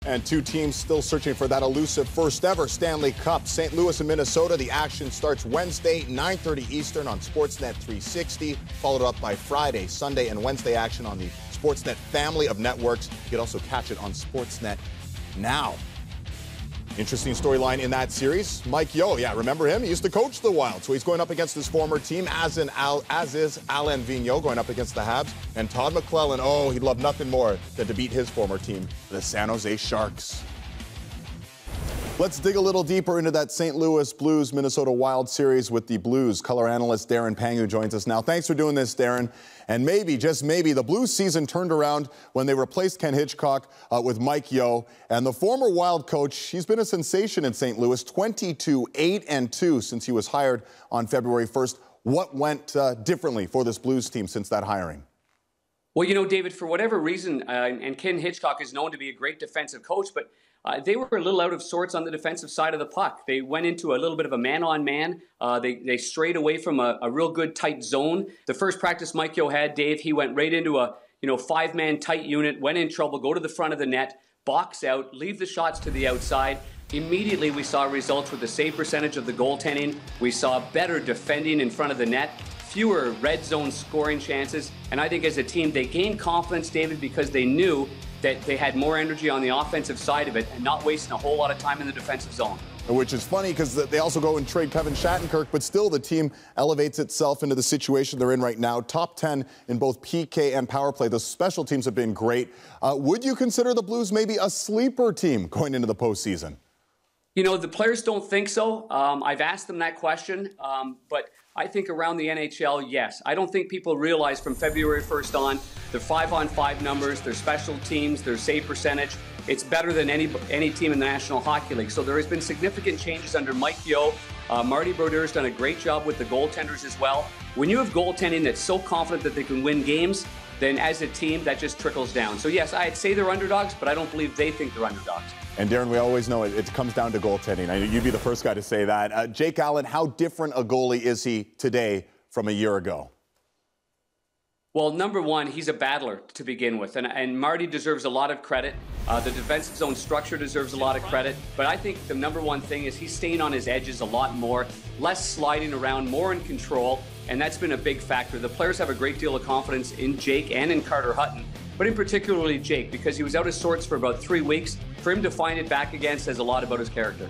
And two teams still searching for that elusive first ever Stanley Cup. St. Louis and Minnesota. The action starts Wednesday, 9:30 Eastern on Sportsnet 360, followed up by Friday, Sunday, and Wednesday action on the Sportsnet family of networks. You can also catch it on Sportsnet Now. Interesting storyline in that series. Mike Yeo, yeah, remember him? He used to coach the Wild, so he's going up against his former team, as is Alain Vigneault going up against the Habs. And Todd McClellan, oh, he'd love nothing more than to beat his former team, the San Jose Sharks. Let's dig a little deeper into that St. Louis Blues Minnesota Wild series with the Blues color analyst Darren Pangu joins us now. Thanks for doing this, Darren. And maybe, just maybe, the Blues season turned around when they replaced Ken Hitchcock with Mike Yeo. And the former Wild coach, he's been a sensation in St. Louis, 22-8-2 since he was hired on February 1st. What went differently for this Blues team since that hiring? Well, you know, David, for whatever reason, and Ken Hitchcock is known to be a great defensive coach, but they were a little out of sorts on the defensive side of the puck. They went into a little bit of a man-on-man. They strayed away from a real good tight zone. The first practice Mike Yeo had, Dave, he went right into a five-man tight unit, went in trouble, go to the front of the net, box out, leave the shots to the outside. Immediately we saw results with the save percentage of the goaltending. We saw better defending in front of the net, fewer red zone scoring chances. And I think as a team, they gained confidence, David, because they knew that they had more energy on the offensive side of it and not wasting a whole lot of time in the defensive zone. Which is funny because they also go and trade Kevin Shattenkirk, but still the team elevates itself into the situation they're in right now. Top 10 in both PK and power play. The special teams have been great. Would you consider the Blues maybe a sleeper team going into the postseason? You know, the players don't think so. I've asked them that question, but I think around the NHL, yes. I don't think people realize from February 1st on, their 5-on-5 numbers, their special teams, their save percentage, it's better than any team in the National Hockey League. So there has been significant changes under Mike Yeo. Marty Brodeur's done a great job with the goaltenders as well. When you have goaltending that's so confident that they can win games, then as a team, that just trickles down. So yes, I'd say they're underdogs, but I don't believe they think they're underdogs. And Darren, we always know it comes down to goaltending. I know you'd be the first guy to say that. Jake Allen, how different a goalie is he today from a year ago? Well, number one, he's a battler to begin with, and Marty deserves a lot of credit. The defensive zone structure deserves a lot of credit, but I think the number one thing is he's staying on his edges a lot more, less sliding around, more in control, and that's been a big factor. The players have a great deal of confidence in Jake and in Carter Hutton, but in particularly Jake, because he was out of sorts for about 3 weeks. For him to find it back again says a lot about his character.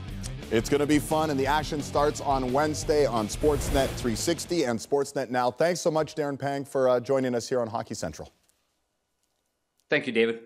It's going to be fun, and the action starts on Wednesday on Sportsnet 360 and Sportsnet Now. Thanks so much, Darren Pang, for joining us here on Hockey Central. Thank you, David.